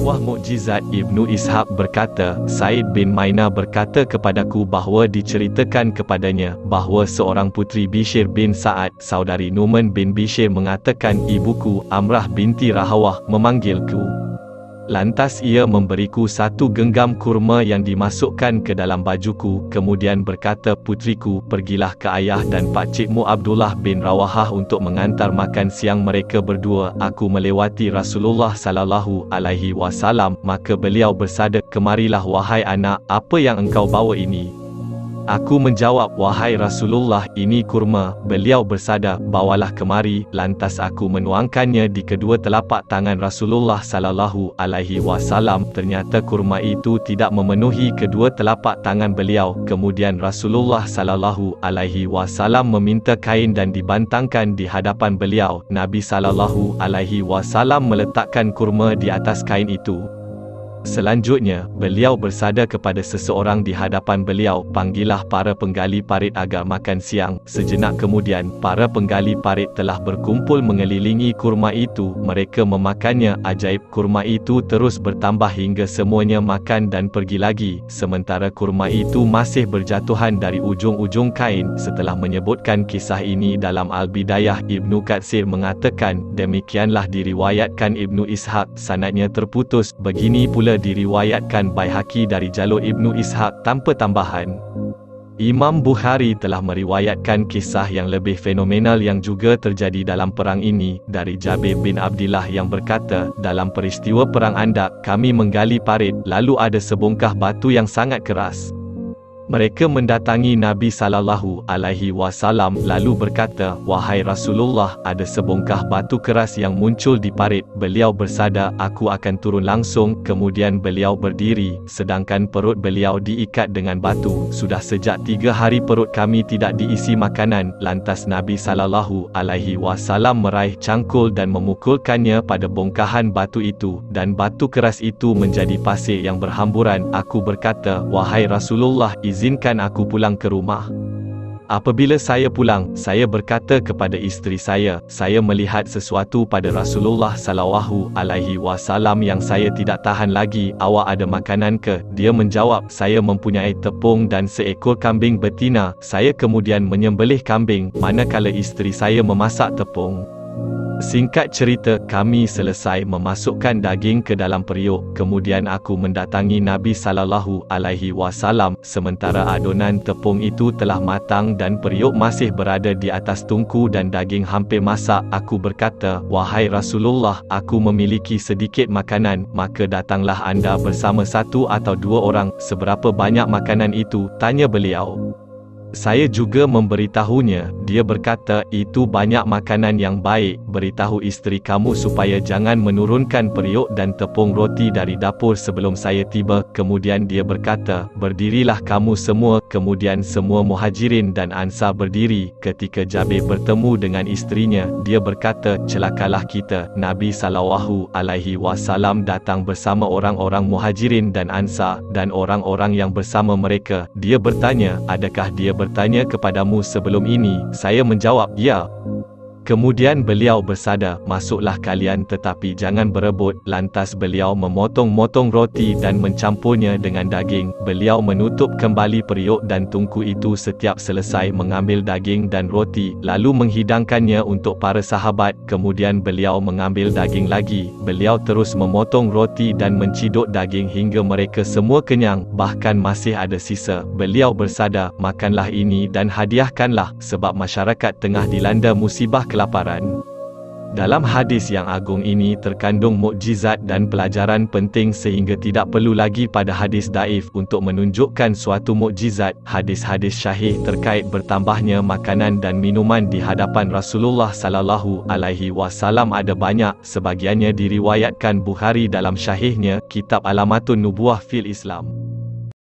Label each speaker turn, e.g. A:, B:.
A: Sebuah mukjizat. Ibnu Ishaq berkata, Said bin Maina berkata kepadaku bahawa diceritakan kepadanya bahawa seorang puteri Bishr bin Sa'ad, saudari Numan bin Bishr mengatakan, ibuku Amrah binti Rahawah memanggilku. Lantas ia memberiku satu genggam kurma yang dimasukkan ke dalam bajuku, kemudian berkata, putriku, pergilah ke ayah dan pakcikmu Abdullah bin Rawahah untuk mengantar makan siang mereka berdua. Aku melewati Rasulullah sallallahu alaihi wasallam, maka beliau bersabda, kemarilah wahai anak, apa yang engkau bawa ini? Aku menjawab, wahai Rasulullah, ini kurma. Beliau bersabda, bawalah kemari. Lantas aku menuangkannya di kedua telapak tangan Rasulullah sallallahu alaihi wasallam. Ternyata kurma itu tidak memenuhi kedua telapak tangan beliau. Kemudian Rasulullah sallallahu alaihi wasallam meminta kain dan dibantangkan di hadapan beliau. Nabi sallallahu alaihi wasallam meletakkan kurma di atas kain itu. Selanjutnya, beliau bersabda kepada seseorang di hadapan beliau, panggillah para penggali parit agar makan siang. Sejenak kemudian, para penggali parit telah berkumpul mengelilingi kurma itu. Mereka memakannya. Ajaib, kurma itu terus bertambah hingga semuanya makan dan pergi lagi. Sementara kurma itu masih berjatuhan dari ujung-ujung kain. Setelah menyebutkan kisah ini dalam Al-Bidayah, Ibnu Katsir mengatakan, demikianlah diriwayatkan Ibnu Ishaq, sanadnya terputus. Begini pula diriwayatkan Baihaqi dari jalur Ibnu Ishaq tanpa tambahan. Imam Bukhari telah meriwayatkan kisah yang lebih fenomenal yang juga terjadi dalam perang ini, dari Jabir bin Abdillah yang berkata, dalam peristiwa perang Andak, kami menggali parit, lalu ada sebongkah batu yang sangat keras. Mereka mendatangi Nabi sallallahu alaihi wasallam lalu berkata, wahai Rasulullah, ada sebongkah batu keras yang muncul di parit. Beliau bersabda, aku akan turun langsung. Kemudian beliau berdiri, sedangkan perut beliau diikat dengan batu. Sudah sejak 3 hari perut kami tidak diisi makanan. Lantas Nabi sallallahu alaihi wasallam meraih cangkul dan memukulkannya pada bongkahan batu itu, dan batu keras itu menjadi pasir yang berhamburan. Aku berkata, wahai Rasulullah, izinkan aku pulang ke rumah. Apabila saya pulang, saya berkata kepada isteri saya melihat sesuatu pada Rasulullah sallallahu alaihi wasallam yang saya tidak tahan lagi. Awak ada makanan ke? Dia menjawab, saya mempunyai tepung dan seekor kambing betina. Saya kemudian menyembelih kambing, manakala isteri saya memasak tepung. Singkat cerita, kami selesai memasukkan daging ke dalam periuk. Kemudian aku mendatangi Nabi sallallahu alaihi wasallam sementara adonan tepung itu telah matang dan periuk masih berada di atas tungku dan daging hampir masak. Aku berkata, wahai Rasulullah, aku memiliki sedikit makanan, maka datanglah anda bersama 1 atau 2 orang. Seberapa banyak makanan itu? Tanya beliau. Saya juga memberitahunya. Dia berkata, itu banyak makanan yang baik. Beritahu isteri kamu supaya jangan menurunkan periuk dan tepung roti dari dapur sebelum saya tiba. Kemudian dia berkata, berdirilah kamu semua. Kemudian semua Muhajirin dan Ansar berdiri. Ketika Jabir bertemu dengan istrinya, dia berkata, celakalah kita. Nabi sallallahu alaihi wasallam datang bersama orang-orang Muhajirin dan Ansar dan orang-orang yang bersama mereka. Dia bertanya, adakah dia bertanya kepadamu sebelum ini? Saya menjawab, ya. Kemudian beliau bersabda, masuklah kalian tetapi jangan berebut. Lantas beliau memotong-motong roti dan mencampurnya dengan daging. Beliau menutup kembali periuk dan tungku itu setiap selesai mengambil daging dan roti, lalu menghidangkannya untuk para sahabat. Kemudian beliau mengambil daging lagi. Beliau terus memotong roti dan menciduk daging hingga mereka semua kenyang, bahkan masih ada sisa. Beliau bersabda, makanlah ini dan hadiahkanlah, sebab masyarakat tengah dilanda musibah kelaparan. Dalam hadis yang agung ini terkandung mukjizat dan pelajaran penting sehingga tidak perlu lagi pada hadis daif untuk menunjukkan suatu mukjizat. Hadis-hadis syahih terkait bertambahnya makanan dan minuman di hadapan Rasulullah sallallahu alaihi wasallam ada banyak. Sebagiannya diriwayatkan Bukhari dalam syahihnya, Kitab Alamatun Nubuwah fil Islam.